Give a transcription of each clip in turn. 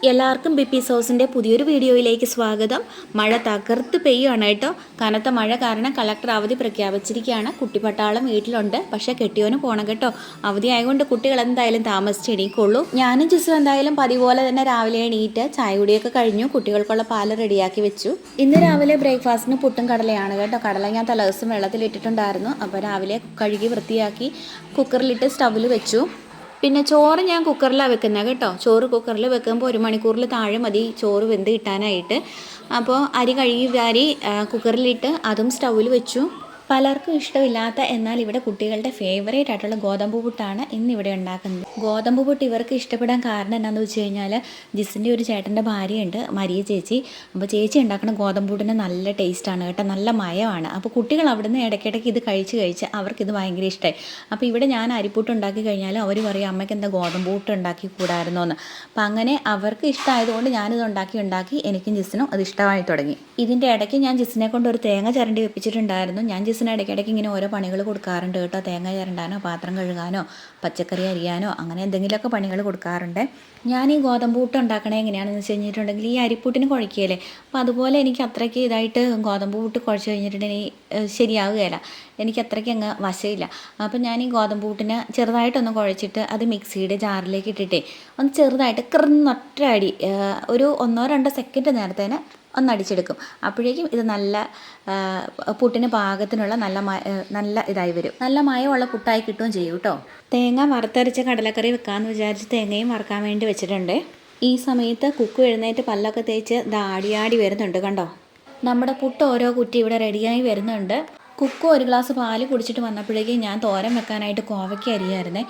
എല്ലാവർക്കും ബിപ്പി സോസിൻ്റെ പുതിയൊരു വീഡിയോയിലേക്ക് സ്വാഗതം. മഴ തകർത്ത് പെയ്യുകയാണ് കേട്ടോ. കനത്ത മഴ കാരണം കളക്ടർ അവധി പ്രഖ്യാപിച്ചിരിക്കുകയാണ്. കുട്ടിപ്പട്ടാളം വീട്ടിലുണ്ട്, പക്ഷേ കെട്ടിയോന് പോകണം കേട്ടോ. അവധി ആയതുകൊണ്ട് കുട്ടികൾ എന്തായാലും താമസിച്ച് എണീക്കുള്ളൂ. ഞാനും ജിസും എന്തായാലും പതിപോലെ തന്നെ രാവിലെ എണീറ്റ് ചായ കുടിയൊക്കെ കഴിഞ്ഞു. കുട്ടികൾക്കുള്ള പാല് റെഡിയാക്കി വെച്ചു. ഇന്ന് രാവിലെ ബ്രേക്ക്ഫാസ്റ്റിന് പുട്ടും കടലയാണ് കേട്ടോ. കടല ഞാൻ തലേദിവസം വെള്ളത്തിലിട്ടിട്ടുണ്ടായിരുന്നു. അപ്പോൾ രാവിലെ കഴുകി വൃത്തിയാക്കി കുക്കറിലിട്ട് സ്റ്റവിൽ വെച്ചു. പിന്നെ ചോറ് ഞാൻ കുക്കറിലാണ് വെക്കുന്നത് കേട്ടോ. ചോറ് കുക്കറിൽ വെക്കുമ്പോൾ 1 മണിക്കൂറിൽ താഴെ മതി ചോറ് വെന്ത് കിട്ടാനായിട്ട്. അപ്പോൾ അരി കഴുകി വാരി കുക്കറിലിട്ട് അതും സ്റ്റൗവിൽ വെച്ചു. പലർക്കും ഇഷ്ടമില്ലാത്ത എന്നാൽ ഇവിടെ കുട്ടികളുടെ ഫേവറേറ്റ് ആയിട്ടുള്ള ഗോതമ്പ് പുട്ടാണ് ഇന്നിവിടെ ഉണ്ടാക്കുന്നത്. ഗോതമ്പ് പുട്ട് ഇവർക്ക് ഇഷ്ടപ്പെടാൻ കാരണം എന്താണെന്ന് വെച്ച് കഴിഞ്ഞാൽ ജിസിൻ്റെ ഒരു ചേട്ടൻ്റെ ഭാര്യയുണ്ട്, മരിയ ചേച്ചി. അപ്പോൾ ചേച്ചി ഉണ്ടാക്കുന്ന ഗോതമ്പ് പുട്ടിന് നല്ല ടേസ്റ്റാണ് കേട്ടോ, നല്ല മയമാണ്. അപ്പോൾ കുട്ടികൾ അവിടുന്ന് ഇടയ്ക്കിടയ്ക്ക് ഇത് കഴിച്ച് അവർക്കിത് ഭയങ്കര ഇഷ്ടമായി. അപ്പോൾ ഇവിടെ ഞാൻ അരിപ്പുട്ട് ഉണ്ടാക്കി കഴിഞ്ഞാൽ അവർ പറയും അമ്മയ്ക്ക് എന്താ ഗോതമ്പ് പുട്ട് ഉണ്ടാക്കി കൂടായിരുന്നോ എന്ന്. അപ്പോൾ അങ്ങനെ അവർക്ക് ഇഷ്ടമായതുകൊണ്ട് ഞാനിത് ഉണ്ടാക്കി എനിക്കും ജിസിനും അത് ഇഷ്ടമായി തുടങ്ങി. ഇതിൻ്റെ ഇടയ്ക്ക് ഞാൻ ജിസിനെ കൊണ്ട് ഒരു തേങ്ങ ചരണ്ടി വെപ്പിച്ചിട്ടുണ്ടായിരുന്നു. ഞാൻ ജിസിന് ഇടയ്ക്കിടയ്ക്ക് ഇങ്ങനെ ഓരോ പണികൾ കൊടുക്കാറുണ്ട് കേട്ടോ. തേങ്ങ ചിരണ്ടാനോ പാത്രം കഴുകാനോ പച്ചക്കറി അരിയാനോ അങ്ങനെ എന്തെങ്കിലുമൊക്കെ പണികൾ കൊടുക്കാറുണ്ട്. ഞാൻ ഈ ഗോതമ്പ് പുട്ട് ഉണ്ടാക്കണേ എങ്ങനെയാണെന്ന് വെച്ച് കഴിഞ്ഞിട്ടുണ്ടെങ്കിൽ ഈ അരിപ്പുട്ടിന് കുഴക്കുകയല്ലേ, അപ്പോൾ അതുപോലെ എനിക്ക് അത്രയ്ക്ക് ഇതായിട്ട് ഗോതമ്പ് പുട്ട് കുഴച്ച് കഴിഞ്ഞിട്ടുണ്ടെങ്കിൽ ശരിയാവുകയില്ല. എനിക്ക് അത്രയ്ക്ക് അങ്ങ് വശമില്ല. അപ്പം ഞാൻ ഈ ഗോതമ്പ് പുട്ടിന് ചെറുതായിട്ടൊന്ന് കുഴച്ചിട്ട് അത് മിക്സിയുടെ ജാറിലേക്ക് ഇട്ടിട്ടേ ഒന്ന് ചെറുതായിട്ട് ഒറ്റ അടി ഒരു 1-2 സെക്കൻഡ് നേരത്തേന് ഒന്നടിച്ചെടുക്കും. അപ്പോഴേക്കും ഇത് നല്ല പുട്ടിന് പാകത്തിനുള്ള നല്ല ഇതായി വരും. നല്ല മയമുള്ള പുട്ടായി കിട്ടുകയും ചെയ്യും കേട്ടോ. തേങ്ങ വറുത്തരച്ച കടലക്കറി വെക്കാമെന്ന് വിചാരിച്ച് തേങ്ങയും വറുക്കാൻ വേണ്ടി വെച്ചിട്ടുണ്ട്. ഈ സമയത്ത് കുക്കു എഴുന്നേറ്റ് പല്ലൊക്കെ തേച്ച് ആടി വരുന്നുണ്ട് കണ്ടോ. നമ്മുടെ പുട്ട് ഓരോ കുറ്റി ഇവിടെ റെഡിയായി വരുന്നുണ്ട്. കുക്കു ഒരു ഗ്ലാസ് പാല് കുടിച്ചിട്ട് വന്നപ്പോഴേക്കും ഞാൻ തോരൻ വെക്കാനായിട്ട് കോവയ്ക്ക് അരിയായിരുന്നേ.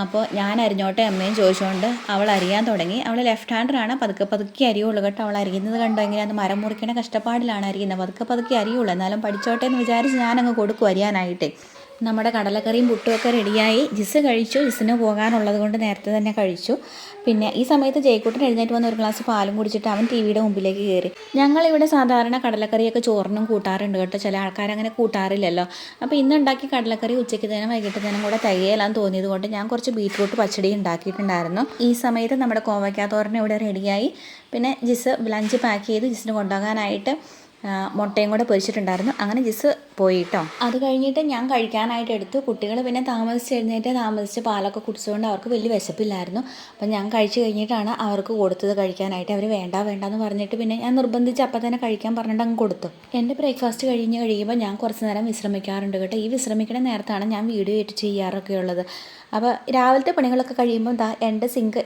അപ്പോൾ ഞാൻ അരിഞ്ഞോട്ടെ അമ്മയും ചോദിച്ചുകൊണ്ട് അവൾ അരിയാൻ തുടങ്ങി. അവൾ ലെഫ്റ്റ് ഹാൻഡറാണ്, പതുക്കെ അരിയുള്ളൂ കേട്ടോ. അവൾ അരിയുന്നത് കണ്ടോ എങ്ങനെ, അത് മരം മുറിക്കണ കഷ്ടപ്പാടിലാണ് അരിയുന്നത്. പതുക്കെ അരിയുള്ളൂ, എന്നാലും പഠിച്ചോട്ടെ എന്ന് വിചാരിച്ച് ഞാനങ്ങ് കൊടുക്കും അരിയാനായിട്ടേ. നമ്മുടെ കടലക്കറിയും പുട്ടുമൊക്കെ റെഡിയായി. ജിസ് കഴിച്ചു. ജിസിന് പോകാനുള്ളത് കൊണ്ട് നേരത്തെ തന്നെ കഴിച്ചു. പിന്നെ ഈ സമയത്ത് ജയ്ക്കുട്ടൻ എഴുന്നേറ്റ് വന്ന് ഒരു ഗ്ലാസ് പാലും കുടിച്ചിട്ട് അവൻ ടി വിയുടെ മുമ്പിലേക്ക് കയറി. ഞങ്ങളിവിടെ സാധാരണ കടലക്കറിയൊക്കെ ചോറിനും കൂട്ടാറുണ്ട് കേട്ടോ. ചില ആൾക്കാരങ്ങനെ കൂട്ടാറില്ലല്ലോ. അപ്പോൾ ഇന്നുണ്ടാക്കി കടലക്കറി ഉച്ചയ്ക്ക് തന്നെ വൈകിട്ട് തന്നെ കൂടെ തികയിലാന്ന് തോന്നിയത് കൊണ്ട് ഞാൻ കുറച്ച് ബീറ്റ്റൂട്ട് പച്ചടി ഉണ്ടാക്കിയിട്ടുണ്ടായിരുന്നു. ഈ സമയത്ത് നമ്മുടെ കോവയ്ക്കാത്തോരൻ ഇവിടെ റെഡിയായി. പിന്നെ ജിസ് ലഞ്ച് പാക്ക് ചെയ്ത് ജിസിന് കൊണ്ടുപോകാനായിട്ട് മുട്ടയും കൂടെ പൊരിച്ചിട്ടുണ്ടായിരുന്നു. അങ്ങനെ ജിസ് പോയി കേട്ടോ. അത് കഴിഞ്ഞിട്ട് ഞാൻ കഴിക്കാനായിട്ട് എടുത്തു. കുട്ടികൾ പിന്നെ താമസിച്ച് പാലൊക്കെ കുടിച്ചുകൊണ്ട് അവർക്ക് വലിയ വിശപ്പില്ലായിരുന്നു. അപ്പം ഞാൻ കഴിച്ച് കഴിഞ്ഞിട്ടാണ് അവർക്ക് കൊടുത്തത് കഴിക്കാനായിട്ട്. അവർ വേണ്ടെന്ന് പറഞ്ഞിട്ട് പിന്നെ ഞാൻ നിർബന്ധിച്ച് അപ്പം തന്നെ കഴിക്കാൻ പറഞ്ഞിട്ട് അങ്ങ് കൊടുത്തു. എൻ്റെ ബ്രേക്ക്ഫാസ്റ്റ് കഴിയുമ്പോൾ ഞാൻ കുറച്ച് നേരം വിശ്രമിക്കാറുണ്ട് കേട്ടോ. ഈ വിശ്രമിക്കുന്ന നേരത്താണ് ഞാൻ വീഡിയോ എഡിറ്റ് ചെയ്യാറൊക്കെ ഉള്ളത്. അപ്പോൾ രാവിലത്തെ പണികളൊക്കെ കഴിയുമ്പോൾ എൻ്റെ സിങ്ക്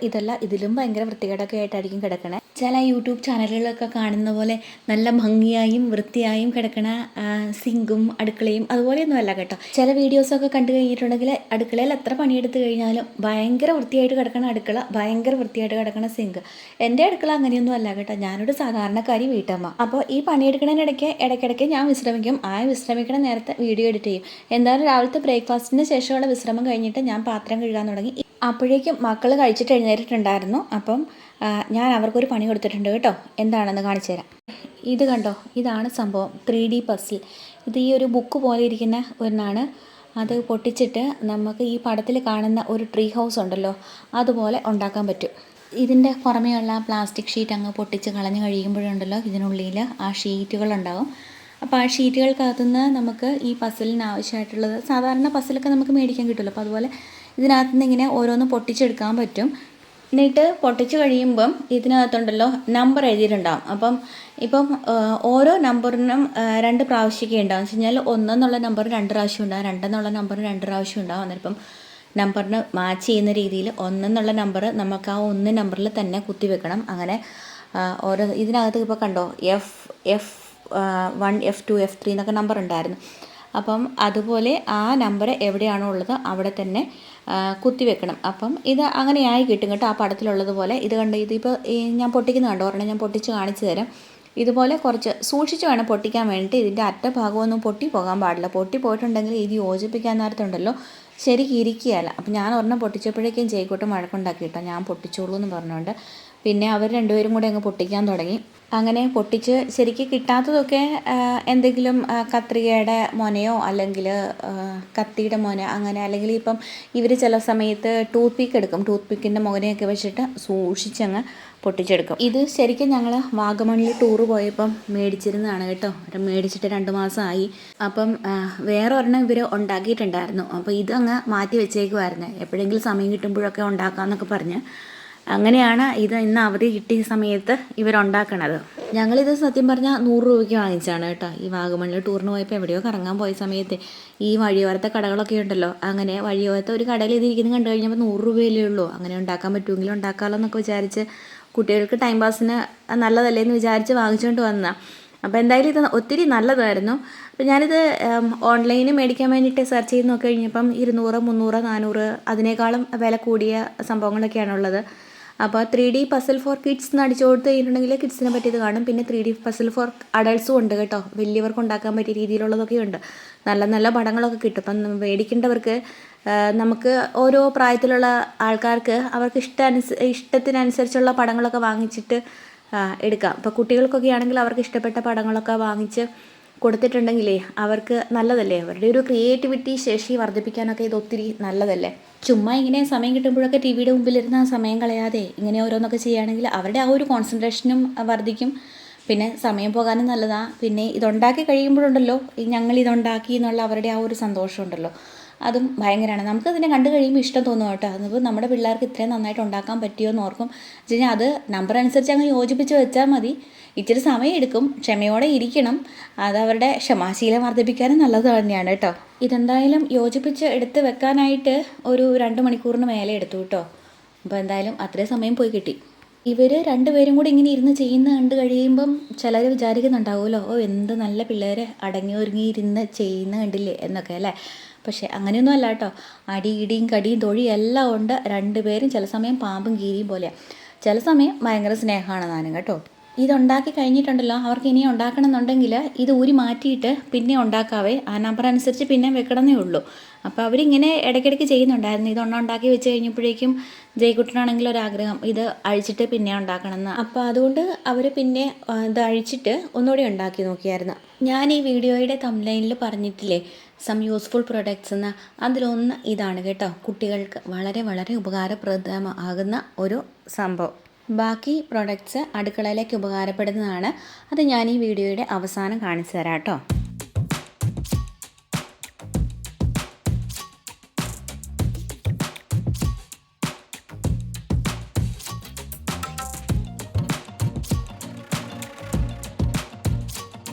ഇതിലും ഭയങ്കര വൃത്തികേടൊക്കെ ആയിട്ടായിരിക്കും കിടക്കണേ. ചില യൂട്യൂബ് ചാനലുകളൊക്കെ കാണുന്ന പോലെ നല്ല ഭംഗിയായും വൃത്തിയായും കിടക്കണ സിങ്കും അടുക്കളയും അതുപോലെയൊന്നും അല്ല കേട്ടോ. ചില വീഡിയോസൊക്കെ കണ്ടു കഴിഞ്ഞിട്ടുണ്ടെങ്കിൽ അടുക്കളയിൽ എത്ര പണിയെടുത്ത് കഴിഞ്ഞാലും ഭയങ്കര വൃത്തിയായിട്ട് കിടക്കണ അടുക്കള, ഭയങ്കര വൃത്തിയായിട്ട് കിടക്കണ സിങ്ക്. എൻ്റെ അടുക്കള അങ്ങനെയൊന്നും അല്ല കേട്ടോ. ഞാനൊരു സാധാരണക്കാരി വീട്ടമ്മ. അപ്പോൾ ഈ ഇടയ്ക്കിടയ്ക്ക് ഞാൻ വിശ്രമിക്കും. ആ വിശ്രമിക്കണ നേരത്തെ വീഡിയോ എഡിറ്റ് ചെയ്യും. എന്തായാലും രാവിലത്തെ ബ്രേക്ക്ഫാസ്റ്റിന് ശേഷമുള്ള വിശ്രമം കഴിഞ്ഞിട്ട് ഞാൻ പാത്രം കഴുകാൻ തുടങ്ങി. അപ്പോഴേക്കും മക്കൾ കഴിച്ചിട്ട് എഴുന്നേറ്റിട്ടുണ്ടായിരുന്നു. അപ്പം ഞാൻ അവർക്കൊരു പണി കൊടുത്തിട്ടുണ്ട് കേട്ടോ. എന്താണെന്ന് കാണിച്ചു തരാം. ഇത് കണ്ടോ, ഇതാണ് സംഭവം. 3D puzzle. ഇത് ഈ ഒരു ബുക്ക് പോലെ ഇരിക്കുന്ന ഒന്നാണ്. അത് പൊട്ടിച്ചിട്ട് നമുക്ക് ഈ പടത്തിൽ കാണുന്ന ഒരു ട്രീ ഹൗസ് ഉണ്ടല്ലോ, അതുപോലെ ഉണ്ടാക്കാൻ പറ്റും. ഇതിൻ്റെ പുറമേയുള്ള പ്ലാസ്റ്റിക് ഷീറ്റ് അങ്ങ് പൊട്ടിച്ച് കളഞ്ഞ് കഴിയുമ്പോഴുണ്ടല്ലോ ഇതിനുള്ളിൽ ആ ഷീറ്റുകളുണ്ടാകും. അപ്പോൾ ആ ഷീറ്റുകൾക്കകത്തുനിന്ന് നമുക്ക് ഈ പസിലിന് ആവശ്യമായിട്ടുള്ളത്, സാധാരണ പസിലൊക്കെ നമുക്ക് മേടിക്കാൻ കിട്ടുമല്ലോ, അപ്പോൾ അതുപോലെ ഇതിനകത്തുനിന്ന് ഇങ്ങനെ ഓരോന്ന് പൊട്ടിച്ചെടുക്കാൻ പറ്റും. എന്നിട്ട് പൊട്ടിച്ച് കഴിയുമ്പം ഇതിനകത്തുണ്ടല്ലോ നമ്പർ എഴുതിയിട്ടുണ്ടാകും. ഇപ്പം ഓരോ നമ്പറിനും 2 പ്രാവശ്യമൊക്കെ ഉണ്ടാകും. വെച്ച് കഴിഞ്ഞാൽ 1 എന്നുള്ള നമ്പർ 2 പ്രാവശ്യം ഉണ്ടാകും, 2 എന്നുള്ള നമ്പർ 2 പ്രാവശ്യം ഉണ്ടാകും. അന്നേരം നമ്പറിന് മാച്ച് ചെയ്യുന്ന രീതിയിൽ 1 എന്നുള്ള നമ്പർ നമുക്ക് ആ 1 നമ്പറിൽ തന്നെ കുത്തി വെക്കണം. അങ്ങനെ ഓരോ ഇതിനകത്ത് ഇപ്പോൾ കണ്ടോ F1 F2 F3 എന്നൊക്കെ നമ്പർ ഉണ്ടായിരുന്നു. അപ്പം അതുപോലെ ആ നമ്പർ എവിടെയാണോ ഉള്ളത് അവിടെ തന്നെ കുത്തിവെക്കണം. അപ്പം ഇത് അങ്ങനെയായി കിട്ടും കേട്ടോ. ആ പടത്തിലുള്ളതുപോലെ ഇത് കണ്ട് ഇതിപ്പോൾ ഞാൻ പൊട്ടിക്കുന്ന കണ്ടോ, ഒരെണ്ണം ഞാൻ പൊട്ടിച്ച് കാണിച്ചു തരാം. ഇതുപോലെ കുറച്ച് സൂക്ഷിച്ച് വേണം പൊട്ടിക്കാൻ വേണ്ടിയിട്ട്. ഇതിൻ്റെ അറ്റഭാഗമൊന്നും പൊട്ടിപ്പോകാൻ പാടില്ല. പൊട്ടിപ്പോയിട്ടുണ്ടെങ്കിൽ ഇത് യോജിപ്പിക്കാൻ നേരത്തുണ്ടല്ലോ ശരിക്കും ഇരിക്കുകയല്ല. അപ്പം ഞാൻ ഒരെണ്ണം പൊട്ടിച്ചപ്പോഴേക്കും ജയ്ക്കോട്ട് വഴക്കുണ്ടാക്കി കേട്ടോ, ഞാൻ പൊട്ടിച്ചോളൂ എന്ന് പറഞ്ഞുകൊണ്ട്. പിന്നെ അവർ രണ്ടുപേരും കൂടെ അങ്ങ് പൊട്ടിക്കാൻ തുടങ്ങി. അങ്ങനെ പൊട്ടിച്ച് ശരിക്ക് കിട്ടാത്തതൊക്കെ എന്തെങ്കിലും കത്രികയുടെ മുനയോ അല്ലെങ്കിൽ കത്തിയുടെ മുന അങ്ങനെ, അല്ലെങ്കിൽ ഇപ്പം ഇവർ ചില സമയത്ത് ടൂത്ത് പിക്ക് എടുക്കും, ടൂത്ത് പിക്കിൻ്റെ മുനയൊക്കെ വെച്ചിട്ട് സൂക്ഷിച്ചങ്ങ് പൊട്ടിച്ചെടുക്കും. ഇത് ശരിക്കും ഞങ്ങൾ വാഗമണിൽ ടൂറ് പോയപ്പം മേടിച്ചിരുന്നതാണ് കേട്ടോ. മേടിച്ചിട്ട് 2 മാസമായി. അപ്പം വേറെ ഒരെണ്ണം ഇവർ ഉണ്ടാക്കിയിട്ടുണ്ടായിരുന്നു. അപ്പോൾ ഇതങ്ങ് മാറ്റി വെച്ചേക്കുമായിരുന്നു, എപ്പോഴെങ്കിലും സമയം കിട്ടുമ്പോഴൊക്കെ ഉണ്ടാക്കാമെന്നൊക്കെ പറഞ്ഞ്. അങ്ങനെയാണ് ഇത് ഇന്ന് അവധി കിട്ടിയ സമയത്ത് ഇവരുണ്ടാക്കണത്. ഞങ്ങളിത് സത്യം പറഞ്ഞാൽ 100 രൂപയ്ക്ക് വാങ്ങിച്ചാണ് കേട്ടോ. ഈ വാഗമണിൽ ടൂറിന് പോയപ്പോൾ എവിടെയോ കറങ്ങാൻ പോയ സമയത്ത് ഈ വഴിയോരത്തെ കടകളൊക്കെ ഉണ്ടല്ലോ, അങ്ങനെ വഴിയോരത്തെ ഒരു കടയിൽ ഇതിരിക്കുന്നത് കണ്ടു കഴിഞ്ഞപ്പോൾ 100 രൂപയല്ലേ ഉള്ളൂ. അങ്ങനെ ഉണ്ടാക്കാൻ പറ്റുമെങ്കിലും ഉണ്ടാക്കാമല്ലോ എന്നൊക്കെ വിചാരിച്ച് കുട്ടികൾക്ക് ടൈം പാസിന് നല്ലതല്ലേ എന്ന് വിചാരിച്ച് വാങ്ങിച്ചുകൊണ്ട് വന്നതാണ്. അപ്പോൾ എന്തായാലും ഇത് ഒത്തിരി നല്ലതായിരുന്നു. അപ്പോൾ ഞാനിത് ഓൺലൈനിൽ മേടിക്കാൻ വേണ്ടിയിട്ട് സെർച്ച് ചെയ്ത് നോക്കി കഴിഞ്ഞപ്പം 200, 300, 400 അതിനേക്കാളും വില കൂടിയ സംഭവങ്ങളൊക്കെയാണുള്ളത്. അപ്പോൾ 3D പസിൽ ഫോർ കിഡ്സ് എന്ന് അടിച്ചു കൊടുത്ത് കഴിഞ്ഞിട്ടുണ്ടെങ്കിൽ കിഡ്സിനെ പറ്റിയത് കാണും. പിന്നെ 3D പസിൽ ഫോർ അഡൾട്ട്സും ഉണ്ട് കേട്ടോ, വലിയവർക്ക് ഉണ്ടാക്കാൻ പറ്റിയ രീതിയിലുള്ളതൊക്കെ ഉണ്ട്. നല്ല നല്ല പടങ്ങളൊക്കെ കിട്ടും. അപ്പം മേടിക്കേണ്ടവർക്ക് നമുക്ക് ഓരോ പ്രായത്തിലുള്ള ആൾക്കാർക്ക് അവർക്ക് ഇഷ്ടത്തിനനുസരിച്ചുള്ള പടങ്ങളൊക്കെ വാങ്ങിച്ചിട്ട് എടുക്കാം. ഇപ്പോൾ കുട്ടികൾക്കൊക്കെ ആണെങ്കിൽ അവർക്ക് ഇഷ്ടപ്പെട്ട പടങ്ങളൊക്കെ വാങ്ങിച്ച് കൊടുത്തിട്ടുണ്ടെങ്കിലേ അവർക്ക് നല്ലതല്ലേ. അവരുടെ ഒരു ക്രിയേറ്റിവിറ്റി ശേഷി വർദ്ധിപ്പിക്കാനൊക്കെ ഇത് ഒത്തിരി നല്ലതല്ലേ. ചുമ്മാ ഇങ്ങനെ സമയം കിട്ടുമ്പോഴൊക്കെ ടി വിയുടെ മുമ്പിലിരുന്ന സമയം കളയാതെ ഇങ്ങനെ ഓരോന്നൊക്കെ ചെയ്യുകയാണെങ്കിൽ അവരുടെ ആ ഒരു കോൺസെൻട്രേഷനും വർദ്ധിക്കും. പിന്നെ സമയം പോകാനും നല്ലതാണ്. പിന്നെ ഇതുണ്ടാക്കി കഴിയുമ്പോഴുണ്ടല്ലോ, ഞങ്ങളിതുണ്ടാക്കി എന്നുള്ള അവരുടെ ആ ഒരു സന്തോഷമുണ്ടല്ലോ, അതും ഭയങ്കരമാണ്. നമുക്കതിനെ കണ്ടു കഴിയുമ്പോൾ ഇഷ്ടം തോന്നും കേട്ടോ. അതിപ്പോൾ നമ്മുടെ പിള്ളേർക്ക് ഇത്രയും നന്നായിട്ട് ഉണ്ടാക്കാൻ പറ്റിയോ എന്ന് ഓർക്കും. വെച്ച് കഴിഞ്ഞാൽ അത് നമ്പർ അനുസരിച്ച് അങ്ങ് യോജിപ്പിച്ച് വെച്ചാൽ മതി. ഇച്ചിരി സമയം എടുക്കും, ക്ഷമയോടെ ഇരിക്കണം. അത് അവരുടെ ക്ഷമാശീലം വർദ്ധിപ്പിക്കാനും നല്ലത് തന്നെയാണ് കേട്ടോ. ഇതെന്തായാലും യോജിപ്പിച്ച് എടുത്ത് വെക്കാനായിട്ട് ഒരു 2 മണിക്കൂറിന് മേലെ എടുത്തു കേട്ടോ. അപ്പോൾ എന്തായാലും അത്രയും സമയം പോയി കിട്ടി. ഇവർ രണ്ടുപേരും കൂടി ഇങ്ങനെ ഇരുന്ന് ചെയ്യുന്ന കണ്ട് കഴിയുമ്പം ചിലർ വിചാരിക്കുന്നുണ്ടാവുമല്ലോ, ഓ എന്ത് നല്ല പിള്ളേർ അടങ്ങി ഒരുങ്ങി ഇരുന്ന് ചെയ്യുന്ന കണ്ടില്ലേ എന്നൊക്കെ അല്ലേ. പക്ഷേ അങ്ങനെയൊന്നും അല്ല കേട്ടോ. അടി ഇടിയും കടിയും തൊഴിയും എല്ലാം ഉണ്ട്. രണ്ടുപേരും ചില സമയം പാമ്പും കീരിയും പോലെയാണ്, ചില സമയം ഭയങ്കര സ്നേഹമാണ് താനും കേട്ടോ. ഇതുണ്ടാക്കി കഴിഞ്ഞിട്ടുണ്ടല്ലോ, അവർക്ക് ഇനി ഉണ്ടാക്കണം എന്നുണ്ടെങ്കിൽ ഇത് ഊരി മാറ്റിയിട്ട് പിന്നെ ഉണ്ടാക്കാവേ, ആ നമ്പർ അനുസരിച്ച് പിന്നെ വെക്കണമെന്നേ ഉള്ളൂ. അപ്പോൾ അവരിങ്ങനെ ഇടയ്ക്കിടയ്ക്ക് ചെയ്യുന്നുണ്ടായിരുന്നു. ഇതൊന്നും ഉണ്ടാക്കി വെച്ച് കഴിഞ്ഞപ്പോഴേക്കും ജയ്ക്കുട്ടനാണെങ്കിൽ ഒരാഗ്രഹം ഇത് അഴിച്ചിട്ട് പിന്നെ ഉണ്ടാക്കണമെന്ന്. അപ്പോൾ അതുകൊണ്ട് അവർ പിന്നെ ഇത് അഴിച്ചിട്ട് ഒന്നുകൂടി ഉണ്ടാക്കി നോക്കിയായിരുന്നു. ഞാൻ ഈ വീഡിയോയുടെ തംബ്നെയിലിൽ പറഞ്ഞിട്ടില്ലേ സം യൂസ്ഫുൾ പ്രൊഡക്ട്സ് എന്ന്, അതിലൊന്ന് ഇതാണ് കേട്ടോ. കുട്ടികൾക്ക് വളരെ വളരെ ഉപകാരപ്രദമാകുന്ന ഒരു സംഭവം. ബാക്കി പ്രൊഡക്ട്സ് അടുക്കളയിലേക്ക് ഉപകാരപ്പെടുന്നതാണ്. അത് ഞാൻ ഈ വീഡിയോയുടെ അവസാനം കാണിച്ചു തരാം കേട്ടോ.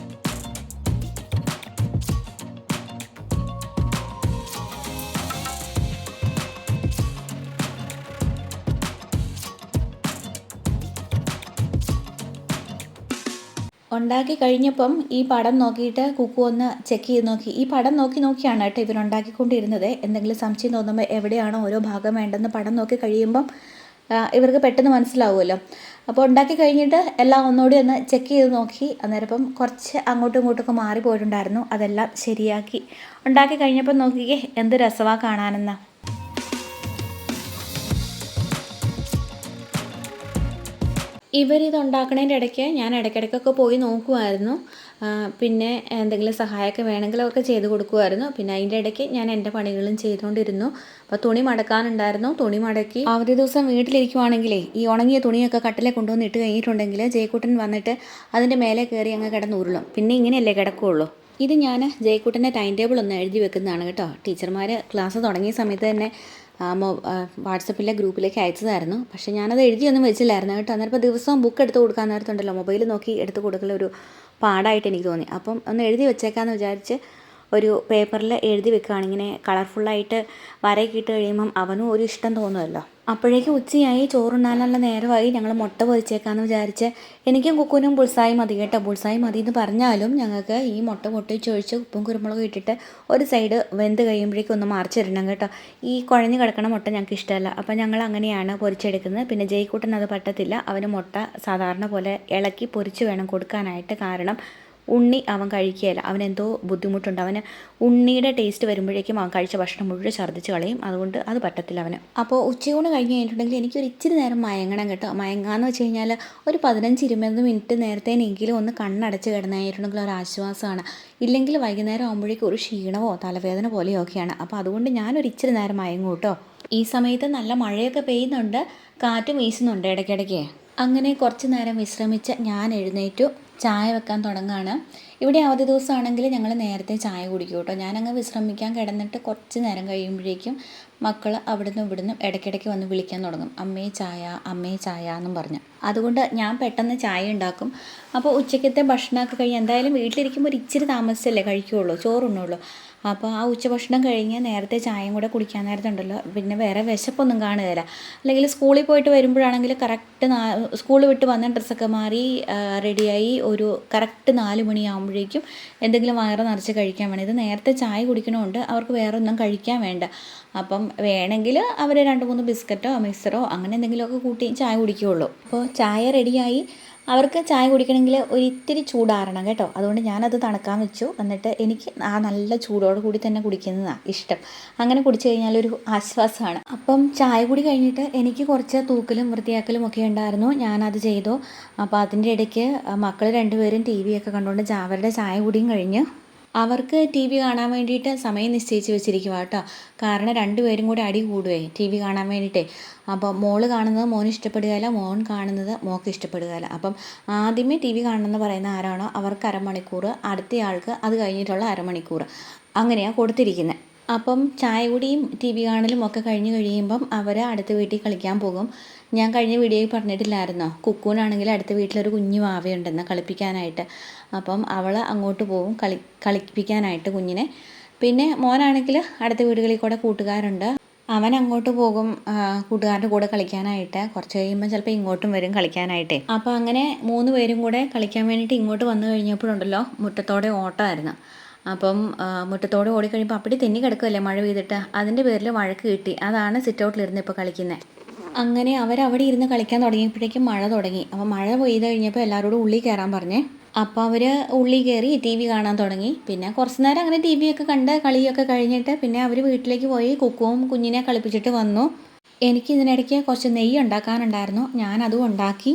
ഉണ്ടാക്കി കഴിഞ്ഞപ്പം ഈ പടം നോക്കിയിട്ട് കുക്കു ഒന്ന് ചെക്ക് ചെയ്ത് നോക്കി. ഈ പടം നോക്കിയാണ് കേട്ടോ ഇവരുണ്ടാക്കിക്കൊണ്ടിരുന്നത്. എന്തെങ്കിലും സംശയം തോന്നുമ്പോൾ എവിടെയാണോ ഓരോ ഭാഗം വേണ്ടെന്ന് പടം നോക്കി കഴിയുമ്പം ഇവർക്ക് പെട്ടെന്ന് മനസ്സിലാവുമല്ലോ. അപ്പോൾ ഉണ്ടാക്കി കഴിഞ്ഞിട്ട് എല്ലാം ഒന്നുകൂടി ഒന്ന് ചെക്ക് ചെയ്ത് നോക്കി. അന്നേരം കുറച്ച് അങ്ങോട്ടും ഇങ്ങോട്ടൊക്കെ മാറിപ്പോയിട്ടുണ്ടായിരുന്നു, അതെല്ലാം ശരിയാക്കി. ഉണ്ടാക്കി കഴിഞ്ഞപ്പം നോക്കിക്കേ എന്ത് രസമാണ് കാണാനെന്നാ. ഇവരിത് ഉണ്ടാക്കണതിൻ്റെ ഇടയ്ക്ക് ഞാൻ ഇടയ്ക്കിടയ്ക്കൊക്കെ പോയി നോക്കുമായിരുന്നു. പിന്നെ എന്തെങ്കിലും സഹായമൊക്കെ വേണമെങ്കിൽ അവർക്ക് ചെയ്ത് കൊടുക്കുമായിരുന്നു. പിന്നെ അതിൻ്റെ ഇടയ്ക്ക് ഞാൻ എൻ്റെ പണികളും ചെയ്തുകൊണ്ടിരുന്നു. അപ്പോൾ തുണി മടക്കാനുണ്ടായിരുന്നു, തുണി മടക്കി. അവധി ദിവസം വീട്ടിലിരിക്കുവാണെങ്കിലേ ഈ ഉണങ്ങിയ തുണിയൊക്കെ കട്ടിലെ കൊണ്ടുവന്ന് ഇട്ട് കഴിഞ്ഞിട്ടുണ്ടെങ്കിൽ ജയ്ക്കുട്ടൻ വന്നിട്ട് അതിൻ്റെ മേലെ കയറി അങ്ങ് കിടന്നുരുളും. പിന്നെ ഇങ്ങനെയല്ലേ കിടക്കുകയുള്ളൂ. ഇത് ഞാൻ ജയ്ക്കുട്ടൻ്റെ ടൈം ടേബിൾ ഒന്ന് എഴുതി വെക്കുന്നതാണ് കേട്ടോ. ടീച്ചർമാർ ക്ലാസ് തുടങ്ങിയ സമയത്ത് തന്നെ വാട്സപ്പിലെ ഗ്രൂപ്പിലേക്ക് അയച്ചതായിരുന്നു. പക്ഷേ ഞാനത് എഴുതിയൊന്നും വെച്ചില്ലായിരുന്നു കേട്ടോ. അന്നേരം ദിവസവും ബുക്ക് എടുത്ത് കൊടുക്കാൻ നേരത്തുണ്ടല്ലോ മൊബൈൽ നോക്കി എടുത്ത് കൊടുക്കലൊരു പാടായിട്ട് എനിക്ക് തോന്നി. അപ്പം ഒന്ന് എഴുതി വെച്ചേക്കാമെന്ന് വിചാരിച്ച് ഒരു പേപ്പറിൽ എഴുതി വെക്കുകയാണ്. ഇങ്ങനെ കളർഫുള്ളായിട്ട് വരയൊക്കെ ഇട്ട് കഴിയുമ്പം അവനും ഒരു ഇഷ്ടം തോന്നുമല്ലോ. അപ്പോഴേക്കും ഉച്ചയായി, ചോറുണ്ണാനുള്ള നേരമായി. ഞങ്ങൾ മുട്ട പൊരിച്ചേക്കാമെന്ന് വിചാരിച്ച് എനിക്കും കുക്കുനും ബുൾസായി മതി കേട്ടോ. ബുൾസായി മതി എന്ന് പറഞ്ഞാലും ഞങ്ങൾക്ക് ഈ മുട്ട പൊട്ടിച്ചൊഴിച്ച് ഉപ്പും കുരുമുളകും ഇട്ടിട്ട് ഒരു സൈഡ് വെന്ത് കഴിയുമ്പോഴേക്കും ഒന്ന് മറിച്ചിടണം കേട്ടോ. ഈ കുഴഞ്ഞ് കിടക്കണ മുട്ട ഞങ്ങൾക്ക് ഇഷ്ടമല്ല. അപ്പോൾ ഞങ്ങൾ അങ്ങനെയാണ് പൊരിച്ചെടുക്കുന്നത്. പിന്നെ ജയ്ക്കുട്ടൻ അത് പറ്റത്തില്ല, അവന് മുട്ട സാധാരണ പോലെ ഇളക്കി പൊരിച്ച് വേണം കൊടുക്കാനായിട്ട്. കാരണം ഉണ്ണി അവൻ കഴിക്കുകയില്ല, അവനെന്തോ ബുദ്ധിമുട്ടുണ്ട്. അവന് ഉണ്ണിയുടെ ടേസ്റ്റ് വരുമ്പോഴേക്കും അവൻ കഴിച്ച ഭക്ഷണം മുഴുവൻ ഛർദ്ദിച്ച് കളയും. അതുകൊണ്ട് അത് പറ്റത്തില്ല അവന്. അപ്പോൾ ഉച്ചയൂണ് കഴിഞ്ഞ് കഴിഞ്ഞിട്ടുണ്ടെങ്കിൽ എനിക്കൊരു ഇച്ചിരി നേരം മയങ്ങണം കേട്ടോ. മയങ്ങാന്ന് വെച്ച് കഴിഞ്ഞാൽ ഒരു 15-20 മിനിറ്റ് നേരത്തേനെങ്കിലും ഒന്ന് കണ്ണടച്ച് കിടന്നു കഴിഞ്ഞിട്ടുണ്ടെങ്കിൽ ഒരു ആശ്വാസമാണ്. ഇല്ലെങ്കിൽ വൈകുന്നേരം ആകുമ്പോഴേക്കും ഒരു ക്ഷീണമോ തലവേദന പോലെയൊക്കെയാണ്. അപ്പോൾ അതുകൊണ്ട് ഞാനൊരു ഇച്ചിരി നേരം മയങ്ങും കേട്ടോ. ഈ സമയത്ത് നല്ല മഴയൊക്കെ പെയ്യുന്നുണ്ട്, കാറ്റും വീശുന്നുണ്ട് ഇടയ്ക്കിടയ്ക്ക്. അങ്ങനെ കുറച്ച് നേരം വിശ്രമിച്ച് ഞാൻ എഴുന്നേറ്റു ചായ വെക്കാൻ തുടങ്ങുകയാണ്. ഇവിടെ അവധി ദിവസമാണെങ്കിൽ ഞങ്ങൾ നേരത്തെ ചായ കുടിക്കും കേട്ടോ. ഞാനങ്ങ് വിശ്രമിക്കാൻ കിടന്നിട്ട് കുറച്ച് നേരം കഴിയുമ്പോഴേക്കും മക്കൾ അവിടുന്ന് ഇവിടുന്ന് ഇടയ്ക്കിടയ്ക്ക് വന്ന് വിളിക്കാൻ തുടങ്ങും, അമ്മേ ചായ അമ്മേ ചായ എന്നും പറഞ്ഞ്. അതുകൊണ്ട് ഞാൻ പെട്ടെന്ന് ചായ ഉണ്ടാക്കും. അപ്പോൾ ഉച്ചയ്ക്കത്തെ ഭക്ഷണമൊക്കെ കഴിഞ്ഞ് എന്തായാലും വീട്ടിലിരിക്കുമ്പോൾ ഒരു ഇച്ചിരി താമസിച്ചല്ലേ കഴിക്കുകയുള്ളൂ, ചോറുണ്ണുള്ളൂ. അപ്പോൾ ആ ഉച്ചഭക്ഷണം കഴിഞ്ഞ് നേരത്തെ ചായയും കൂടെ കുടിക്കാൻ നേരത്തുണ്ടല്ലോ പിന്നെ വേറെ വിശപ്പൊന്നും കാണുകയില്ല. അല്ലെങ്കിൽ സ്കൂളിൽ പോയിട്ട് വരുമ്പോഴാണെങ്കിൽ കറക്റ്റ് സ്കൂൾ വിട്ട് വന്ന ഡ്രസ്സൊക്കെ മാറി റെഡിയായി ഒരു കറക്റ്റ് 4 മണിയാകുമ്പോഴേക്കും എന്തെങ്കിലും വയറ് നിറച്ച് കഴിക്കാൻ വേണം. ഇത് നേരത്തെ ചായ കുടിക്കണമുണ്ട്, അവർക്ക് വേറെ ഒന്നും കഴിക്കാൻ വേണ്ട. അപ്പം വേണമെങ്കിൽ അവർ 2-3 ബിസ്ക്കറ്റോ മിക്സറോ അങ്ങനെ എന്തെങ്കിലുമൊക്കെ കൂട്ടി ചായ കുടിക്കുകയുള്ളൂ. അപ്പോൾ ചായ റെഡിയായി. അവർക്ക് ചായ കുടിക്കണമെങ്കിൽ ഒരിത്തിരി ചൂടാറണം കേട്ടോ. അതുകൊണ്ട് ഞാനത് തണുക്കാൻ വെച്ചു. എന്നിട്ട് എനിക്ക് ആ നല്ല ചൂടോട് കൂടി തന്നെ കുടിക്കുന്നതാണ് ഇഷ്ടം. അങ്ങനെ കുടിച്ചു കഴിഞ്ഞാലൊരു ആശ്വാസമാണ്. അപ്പം ചായ കുടി കഴിഞ്ഞിട്ട് എനിക്ക് കുറച്ച് തൂക്കലും വൃത്തിയാക്കലും ഒക്കെ ഉണ്ടായിരുന്നു, ഞാനത് ചെയ്തു. അപ്പോൾ അതിൻ്റെ ഇടയ്ക്ക് മക്കൾ 2 പേരും TV ഒക്കെ കണ്ടുകൊണ്ട് അവരുടെ ചായ കുടിയും കഴിഞ്ഞ് അവർക്ക് TV കാണാൻ വേണ്ടിയിട്ട് സമയം നിശ്ചയിച്ച് വെച്ചിരിക്കുക കേട്ടോ. കാരണം 2 പേരും കൂടി അടി കൂടുവേ TV കാണാൻ വേണ്ടിയിട്ടേ. അപ്പോൾ മോള് കാണുന്നത് മോന് ഇഷ്ടപ്പെടുകയില്ല, മോൻ കാണുന്നത് മോൾക്ക് ഇഷ്ടപ്പെടുകയില്ല. അപ്പം ആദ്യമേ TV കാണണമെന്ന് പറയുന്ന ആരാണോ അവർക്ക് അരമണിക്കൂർ, അടുത്തയാൾക്ക് അത് കഴിഞ്ഞിട്ടുള്ള അരമണിക്കൂർ, അങ്ങനെയാണ് കൊടുത്തിരിക്കുന്നത്. അപ്പം ചായ കുടിയും TV കാണലും ഒക്കെ കഴിഞ്ഞ് കഴിയുമ്പം അവർ അടുത്ത വീട്ടിൽ കളിക്കാൻ പോകും. ഞാൻ കഴിഞ്ഞ വീഡിയോയിൽ പറഞ്ഞിട്ടില്ലായിരുന്നോ, കുക്കൂനാണെങ്കിൽ അടുത്ത വീട്ടിലൊരു കുഞ്ഞു വാവയുണ്ടെന്ന് കളിപ്പിക്കാനായിട്ട്. അപ്പം അവൾ അങ്ങോട്ട് പോകും കളിപ്പിക്കാനായിട്ട് കുഞ്ഞിനെ. പിന്നെ മോനാണെങ്കിൽ അടുത്ത വീടുകളിൽ കൂടെ കൂട്ടുകാരുണ്ട്, അവൻ അങ്ങോട്ട് പോകും കൂട്ടുകാരുടെ കൂടെ കളിക്കാനായിട്ട്. കുറച്ച് കഴിയുമ്പോൾ ചിലപ്പോൾ ഇങ്ങോട്ടും വരും കളിക്കാനായിട്ടേ. അപ്പോൾ അങ്ങനെ 3 പേരും കൂടെ കളിക്കാൻ വേണ്ടിയിട്ട് ഇങ്ങോട്ട് വന്നു കഴിഞ്ഞപ്പോഴുണ്ടല്ലോ മുറ്റത്തോടെ ഓട്ടമായിരുന്നു. അപ്പം മുറ്റത്തോടെ ഓടിക്കഴിയുമ്പോൾ അപ്പടി തെന്നി കിടക്കുമല്ലേ മഴ പെയ്തിട്ട്, അതിൻ്റെ പേരിൽ വഴക്ക് കിട്ടി. അതാണ് സിറ്റൗട്ടിലിരുന്ന് ഇപ്പോൾ കളിക്കുന്നത്. അങ്ങനെ അവരവിടെ ഇരുന്ന് കളിക്കാൻ തുടങ്ങിയപ്പോഴേക്കും മഴ തുടങ്ങി. അപ്പോൾ മഴ പെയ്ത് കഴിഞ്ഞപ്പോൾ എല്ലാവരോടും ഉള്ളിൽ കയറാൻ പറഞ്ഞേ. അപ്പോൾ അവർ ഉള്ളിൽ കയറി TV കാണാൻ തുടങ്ങി. പിന്നെ കുറച്ച് നേരം അങ്ങനെ TV ഒക്കെ കണ്ട് കളിയൊക്കെ കഴിഞ്ഞിട്ട് പിന്നെ അവർ വീട്ടിലേക്ക് പോയി കുക്കുവും കുഞ്ഞിനെ കളിപ്പിച്ചിട്ട് വന്നു. എനിക്ക് ഇതിനിടയ്ക്ക് കുറച്ച് നെയ്യ് ഉണ്ടാക്കാനുണ്ടായിരുന്നു, ഞാനതും ഉണ്ടാക്കി.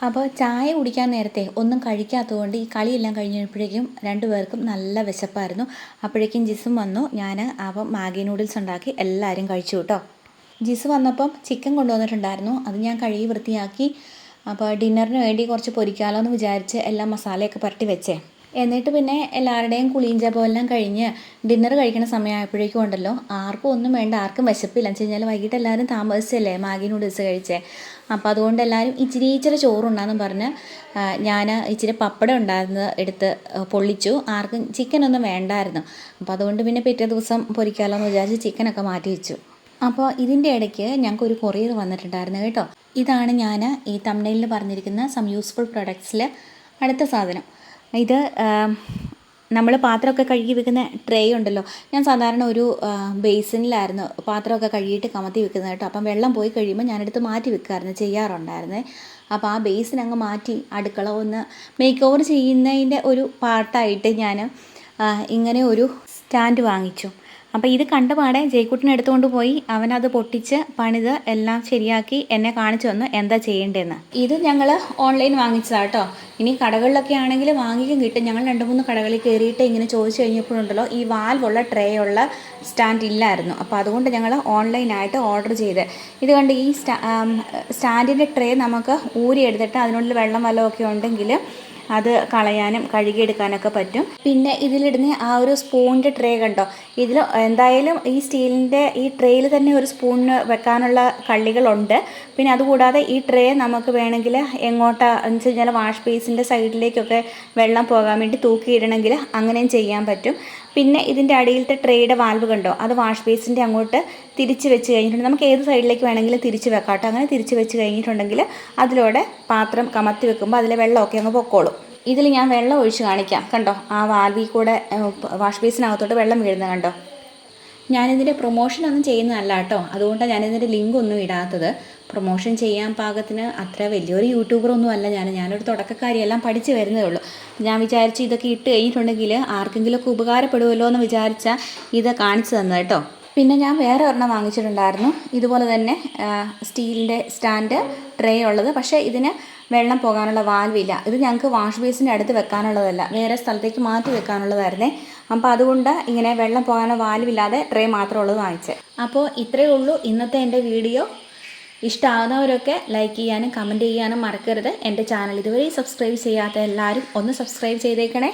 അപ്പോൾ ചായ കുടിക്കാൻ നേരത്തെ ഒന്നും കഴിക്കാത്തതുകൊണ്ട് ഈ കളിയെല്ലാം കഴിഞ്ഞപ്പോഴേക്കും 2 പേർക്കും നല്ല വിശപ്പായിരുന്നു. അപ്പോഴേക്കും ജിസും വന്നു. ഞാൻ അപ്പം മാഗി നൂഡിൽസ് ഉണ്ടാക്കി എല്ലാവരും കഴിച്ചു കേട്ടോ. ജിസ് വന്നപ്പം ചിക്കൻ കൊണ്ടുവന്നിട്ടുണ്ടായിരുന്നു, അത് ഞാൻ കഴുകി വൃത്തിയാക്കി. അപ്പോൾ ഡിന്നറിന് വേണ്ടി കുറച്ച് പൊരിക്കാമല്ലോ എന്ന് വിചാരിച്ച് എല്ലാം മസാലയൊക്കെ പുരട്ടി വെച്ചേ. എന്നിട്ട് പിന്നെ എല്ലാവരുടെയും കുളിയും ജപമെല്ലാം കഴിഞ്ഞ് ഡിന്നർ കഴിക്കുന്ന സമയമായപ്പോഴേക്കും ഉണ്ടല്ലോ ആർക്കും ഒന്നും വേണ്ട, ആർക്കും വിശപ്പില്ല. എന്ന് വെച്ച് കഴിഞ്ഞാൽ വൈകിട്ട് എല്ലാവരും താമസിച്ചല്ലേ മാഗി നൂഡിൽസ് കഴിച്ചേ. അപ്പോൾ അതുകൊണ്ട് എല്ലാവരും ഇച്ചിരി ചോറുണ്ടാന്ന് പറഞ്ഞ് ഞാൻ ഇച്ചിരി പപ്പടം ഉണ്ടായിരുന്നത് എടുത്ത് പൊള്ളിച്ചു. ആർക്കും ചിക്കനൊന്നും വേണ്ടായിരുന്നു. അപ്പോൾ അതുകൊണ്ട് പിന്നെ പിറ്റേ ദിവസം പൊരിക്കാമല്ലോ എന്ന് വിചാരിച്ച് ചിക്കനൊക്കെ മാറ്റി വെച്ചു. അപ്പോൾ ഇതിൻ്റെ ഇടയ്ക്ക് ഞങ്ങൾക്കൊരു കൊറിയർ വന്നിട്ടുണ്ടായിരുന്നു കേട്ടോ. ഇതാണ് ഞാൻ ഈ തംബ്നെയിലിൽ പറഞ്ഞിരിക്കുന്ന സം യൂസ്ഫുൾ പ്രൊഡക്ട്സിൽ അടുത്ത സാധനം. ഇത് നമ്മൾ പാത്രമൊക്കെ കഴുകി വെക്കുന്ന ട്രേ ഉണ്ടല്ലോ, ഞാൻ സാധാരണ ഒരു ബേസിനിലായിരുന്നു പാത്രമൊക്കെ കഴുകിയിട്ട് കമത്തി വെക്കുന്നത് കേട്ടോ. അപ്പം വെള്ളം പോയി കഴിയുമ്പോൾ ഞാനെടുത്ത് മാറ്റി വെക്കാമായിരുന്നു, ചെയ്യാറുണ്ടായിരുന്നേ. അപ്പോൾ ആ ബേസിൻ അങ്ങ് മാറ്റി അടുക്കള ഒന്ന് മേക്ക് ഓവർ ചെയ്യുന്നതിൻ്റെ ഒരു പാർട്ടായിട്ട് ഞാൻ ഇങ്ങനെ ഒരു സ്റ്റാൻഡ് വാങ്ങിച്ചു. അപ്പോൾ ഇത് കണ്ടപാടെ ജയ്ക്കുട്ടിനെ എടുത്തുകൊണ്ട് പോയി അവനത് പൊട്ടിച്ച് പണിത് എല്ലാം ശരിയാക്കി എന്നെ കാണിച്ചു തന്നു എന്താ ചെയ്യേണ്ടതെന്ന്. ഇത് ഞങ്ങൾ ഓൺലൈൻ വാങ്ങിച്ചതാണ് കേട്ടോ. ഇനി കടകളിലൊക്കെ ആണെങ്കിൽ വാങ്ങിക്കും കിട്ടും. ഞങ്ങൾ 2-3 കടകളിൽ കയറിയിട്ട് ഇങ്ങനെ ചോദിച്ചു കഴിഞ്ഞപ്പോഴുണ്ടല്ലോ ഈ വാൽവുള്ള ട്രേ ഉള്ള സ്റ്റാൻഡ് ഇല്ലായിരുന്നു. അപ്പോൾ അതുകൊണ്ട് ഞങ്ങൾ ഓൺലൈനായിട്ട് ഓർഡർ ചെയ്ത് ഇത് കണ്ട് ഈ സ്റ്റാൻഡിൻ്റെ ട്രേ നമുക്ക് ഊരി എടുത്തിട്ട് അതിനുള്ളിൽ വെള്ളം വല്ലതൊക്കെ ഉണ്ടെങ്കിൽ അത് കളയാനും കഴുകിയെടുക്കാനൊക്കെ പറ്റും. പിന്നെ ഇതിലിടുന്ന ആ ഒരു സ്പൂണിൻ്റെ ട്രേ കണ്ടോ, ഇതിൽ എന്തായാലും ഈ സ്റ്റീലിൻ്റെ ഈ ട്രേയിൽ തന്നെ ഒരു സ്പൂണിന് വെക്കാനുള്ള കള്ളികളുണ്ട്. പിന്നെ അതുകൂടാതെ ഈ ട്രേ നമുക്ക് വേണമെങ്കിൽ എങ്ങോട്ടാന്ന് വെച്ച് കഴിഞ്ഞാൽ വാഷ് ബേസിൻ്റെ സൈഡിലേക്കൊക്കെ വെള്ളം പോകാൻ വേണ്ടി തൂക്കിയിടണമെങ്കിൽ അങ്ങനെയും ചെയ്യാൻ പറ്റും. പിന്നെ ഇതിൻ്റെ അടിയിലത്തെ ട്രേയുടെ വാൽവ് കണ്ടോ, അത് വാഷ് ബേസിൻ്റെ അങ്ങോട്ട് തിരിച്ച് വെച്ച് കഴിഞ്ഞിട്ടുണ്ടെങ്കിൽ നമുക്ക് ഏത് സൈഡിലേക്ക് വേണമെങ്കിലും തിരിച്ച് വെക്കാം കേട്ടോ. അങ്ങനെ തിരിച്ച് വെച്ച് കഴിഞ്ഞിട്ടുണ്ടെങ്കിൽ അതിലൂടെ പാത്രം കമത്തി വെക്കുമ്പോൾ അതിലെ വെള്ളമൊക്കെ അങ്ങ് പൊക്കോളും. ഇതിൽ ഞാൻ വെള്ളം ഒഴിച്ച് കാണിക്കാം. കണ്ടോ, ആ വാൽവിൽ കൂടെ വാഷ് ബേസിനകത്തോട്ട് വെള്ളം വീഴുന്നത് കണ്ടോ. ഞാനിതിൻ്റെ പ്രൊമോഷനൊന്നും ചെയ്യുന്നതല്ല കേട്ടോ, അതുകൊണ്ടാണ് ഞാനിതിൻ്റെ ലിങ്ക് ഒന്നും ഇടാത്തത്. പ്രൊമോഷൻ ചെയ്യാൻ പാകത്തിന് അത്ര വലിയൊരു യൂട്യൂബറൊന്നും അല്ല ഞാനൊരു തുടക്കക്കാരി, എല്ലാം പഠിച്ച് വരുന്നതേ ഉള്ളൂ. ഞാൻ വിചാരിച്ചു ഇതൊക്കെ ഇട്ട് കഴിഞ്ഞിട്ടുണ്ടെങ്കിൽ ആർക്കെങ്കിലുമൊക്കെ ഉപകാരപ്പെടുമല്ലോ എന്ന് വിചാരിച്ചാൽ ഇത് കാണിച്ചു തന്നത് കേട്ടോ. പിന്നെ ഞാൻ വേറെ ഒരെണ്ണം വാങ്ങിച്ചിട്ടുണ്ടായിരുന്നു, ഇതുപോലെ തന്നെ സ്റ്റീലിൻ്റെ സ്റ്റാൻഡ് ട്രേ ഉള്ളത്. പക്ഷേ ഇതിന് വെള്ളം പോകാനുള്ള വാൽവില്ല. ഇത് ഞങ്ങൾക്ക് വാഷ് ബേസിൻ്റെ അടുത്ത് വെക്കാനുള്ളതല്ല, വേറെ സ്ഥലത്തേക്ക് മാറ്റി വെക്കാനുള്ളതായിരുന്നേ. അപ്പോൾ അതുകൊണ്ട് ഇങ്ങനെ വെള്ളം പോകാനുള്ള വാൽവില്ലാതെ ട്രേ മാത്രമേ ഉള്ളത് വാങ്ങിച്ചത്. അപ്പോൾ ഇത്രയേ ഉള്ളൂ ഇന്നത്തെ എൻ്റെ വീഡിയോ. ഇഷ്ടമാകുന്നവരൊക്കെ ലൈക്ക് ചെയ്യാനും കമൻറ്റ് ചെയ്യാനും മറക്കരുത്. എൻ്റെ ചാനൽ ഇതുവരെ സബ്സ്ക്രൈബ് ചെയ്യാത്ത എല്ലാവരും ഒന്ന് സബ്സ്ക്രൈബ് ചെയ്തേക്കണേ.